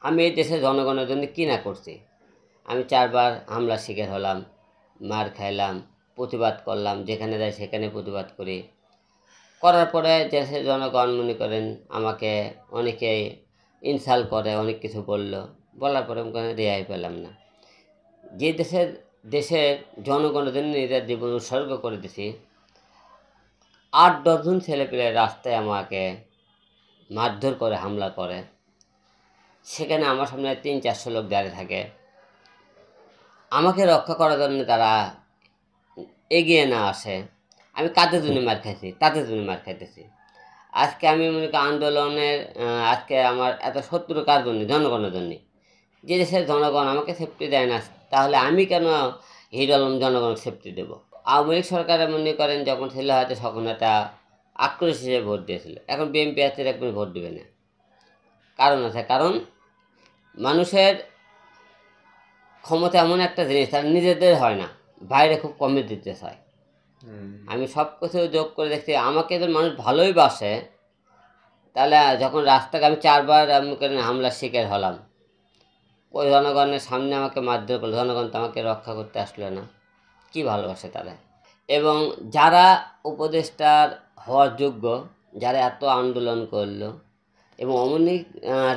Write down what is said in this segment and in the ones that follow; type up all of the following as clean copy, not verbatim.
আমি এই দেশের জনগণের জন্য কী না করছি। আমি 4 বার হামলার শিকার হলাম, মার খাইলাম, প্রতিবাদ করলাম, যেখানে যাই সেখানে প্রতিবাদ করি। করার পরে দেশের জনগণ মনে করেন আমাকে অনেকেই ইনসাল্ট করে, অনেক কিছু বলার পরে আমি কোনো রেহাই পেলাম না। যে দেশের জনগণের জন্য নিজের জীবন উৎসর্গ করে দিছি, 8-10 জন ছেলেপেলে রাস্তায় আমাকে মারধর করে, হামলা করে। সেখানে আমার সামনে 300-400 লোক দাঁড়িয়ে থাকে। আমাকে রক্ষা করার জন্য তারা এগিয়ে না আসে। আমি কাদের জন্য মার খাইছি? তাদের জন্য মার খাইতেছি। আজকে আমি মনে করি আন্দোলনের আজকে আমার এত শত্রু কার জন্য? জনগণের জন্যে। যে দেশের জনগণ আমাকে সেফটি দেয় না, তাহলে আমি কেন হিরো আলম জনগণকে সেফটি দেব? আওয়ামী লীগ সরকারে মনে করেন যখন ছিল হয়তো তখন একটা আক্রোশ হিসেবে ভোট দিয়েছিল। এখন বিএনপি আছে, একবার ভোট দেবে না। কারণ আছে, কারণ মানুষের ক্ষমতা এমন একটা জিনিস, তার নিজেদের হয় না, বাইরে খুব কমে দিতে চায়। আমি সব কিছু যোগ করে দেখছি, আমাকে যদি মানুষ ভালোই বাসে, তাহলে যখন রাস্তায় আমি 4 বার হামলার শিকার হলাম, ওই জনগণের সামনে আমাকে মারধর করলো, জনগণ তো আমাকে রক্ষা করতে আসলো না। কী ভালোবাসে তারা? এবং যারা উপদেষ্টার হওয়ার যোগ্য, যারা এত আন্দোলন করলো, এবং অমনি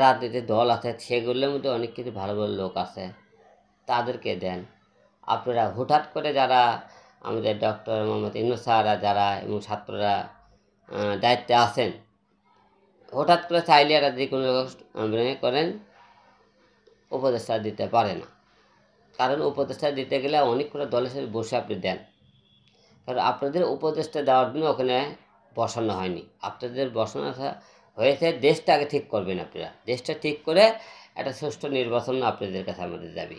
রাজনীতির দল আছে, সেগুলোর মধ্যে অনেক কিছু ভালো ভালো লোক আছে, তাদেরকে দেন। আপনারা হঠাৎ করে যারা আমাদের ডক্টর মোহাম্মদ ইউনূস স্যাররা যারা এবং ছাত্ররা দায়িত্বে আছেন, হঠাৎ করে চাইলে এরা যে কোনো মনে করেন উপদেষ্টা দিতে পারে না। কারণ উপদেষ্টা দিতে গেলে অনেক করে দলের সাথে বসে আপনি দেন। কারণ আপনাদের উপদেষ্টা দেওয়ার জন্য ওখানে বসানো হয়নি, আপনাদের বসানো হয়েছে দেশটা আগে ঠিক করবেন আপনারা। দেশটা ঠিক করে একটা সুষ্ঠু নির্বাচন আপনাদের কাছে আমাদের দাবি।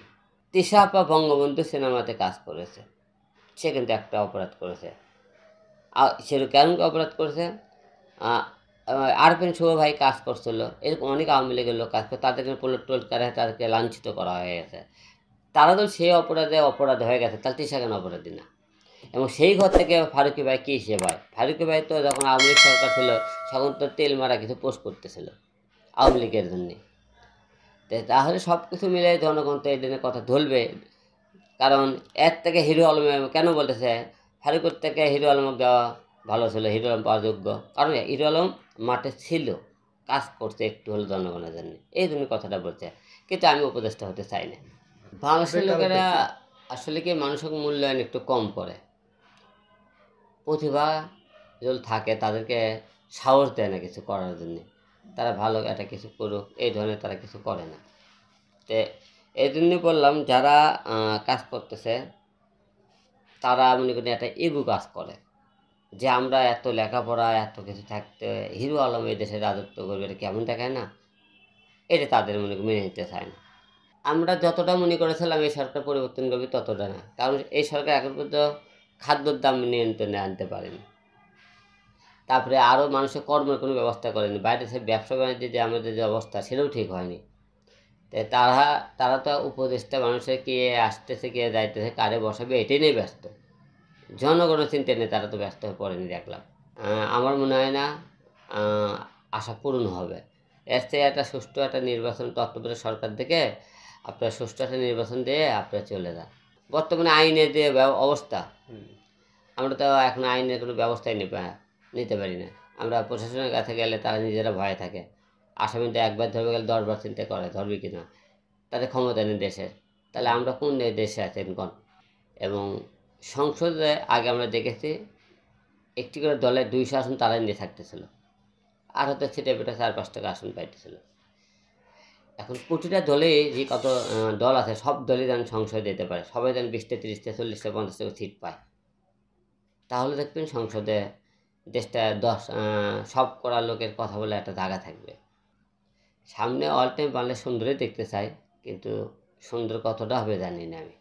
তিশা আপা বঙ্গবন্ধু সিনেমাতে কাজ করেছে, সে কিন্তু একটা অপরাধ করেছে। সে কেমন অপরাধ করেছে? আরফিন শুভ ভাই কাজ করছিল, এরকম অনেক আওয়ামী লীগের লোক কাজ করে, তাদেরকে পোলট টোল করে তাদেরকে লাঞ্ছিত করা হয়ে গেছে। তারা তো সেই অপরাধ হয়ে গেছে, তাহলে তিশা কেন অপরাধী না? এবং সেই ঘর থেকে ফারুকি ভাই কী হিসেবে হয়? ফারুকি ভাই তো যখন আওয়ামী লীগ সরকার ছিল তখন তো তেল মারা কিছু পোস্ট করতেছিল আওয়ামী লীগের জন্যে। তাহলে সব কিছু মিলে জনগণ তো এই দিনের কথা ধরবে। কারণ এর থেকে হিরো আলম কেন বলতেছে ফারুকের থেকে হিরো আলমক দেওয়া ভালো ছিল, হিরো আলম পাওয়া যোগ্য? কারণ হিরো আলম মাঠে ছিল, কাজ করছে একটু হলো জনগণের জন্য, এই জন্য কথাটা বলছে। কিন্তু আমি উপদেষ্টা হতে চাই না। বাংলাদেশের লোকেরা আসলে কি মানুষের মূল্যায়ন একটু কম করে। প্রতিভা যদি থাকে তাদেরকে সাহস দেয় না কিছু করার জন্যে, তারা ভালো একটা কিছু করুক এই ধরনের তারা কিছু করে না। তো এই জন্যই বললাম, যারা কাজ করতেছে তারা মনে করি একটা ইগো কাজ করে, যে আমরা এত লেখাপড়া এত কিছু থাকতে হিরো আলম এই দেশে রাজত্ব করবে, এটা কেমন দেখায় না? এটা তাদের মেনে নিতে চায় না। আমরা যতটা মনে করেছিলাম এই সরকার পরিবর্তন করবে ততটা না, কারণ এই সরকার এখন পর্যন্ত খাদ্যর দাম নিয়ন্ত্রণে আনতে পারেনি। তারপরে আরও মানুষের কর্মের কোনো ব্যবস্থা করেনি, বাইরে থেকে ব্যবসা বাণিজ্যে যে আমাদের যে অবস্থা সেটাও ঠিক হয়নি। তাই তারা তো উপদেষ্টা মানুষের কে আসতেছে কে যাইতেছে কারে বসাবে এটাই নিয়ে ব্যস্ত, জনগণের চিন্তা নিয়ে তারা তো ব্যস্ত হয়ে পড়েনি দেখলাম। আমার মনে হয় না আশা পূরণ হবে। এর থেকে একটা সুষ্ঠু একটা নির্বাচন তত্ত্বাবধায়ক সরকার থেকে আপনার সুষ্ঠু একটা নির্বাচন দিয়ে আপনারা চলে যান। বর্তমানে আইনের যে অবস্থা, আমরা তো এখন আইনের কোনো ব্যবস্থাই নিতে পারি না। আমরা প্রশাসনের কাছে গেলে তারা নিজেরা ভয়ে থাকে, আসামিটা একবার ধরবে গেলে 10 বার চিন্তা করে ধরবে কি না, তাদের ক্ষমতা নেই দেশের। তাহলে আমরা কোন দেশে আছেন কোন? এবং সংসদে আগে আমরা দেখেছি একটি করে দলে 200 আসন তারাই নিয়ে থাকতেছিল, আর হয়তো ছিটে পেটে 4-5 টাকা আসন পাইতেছিল। এখন প্রতিটা দলে যে কত দল আছে সব দলই যেন সংসদে যেতে পারে, সবাই যেন 20টা 30টা 40টা 50টা সিট পায়, তাহলে দেখবেন সংসদে দেশটা সব করার লোকের কথা বলে একটা জায়গা থাকবে। সামনে অল টাইম বাংলাদেশ সুন্দরই দেখতে চাই, কিন্তু সুন্দর কতটা হবে জানি না আমি।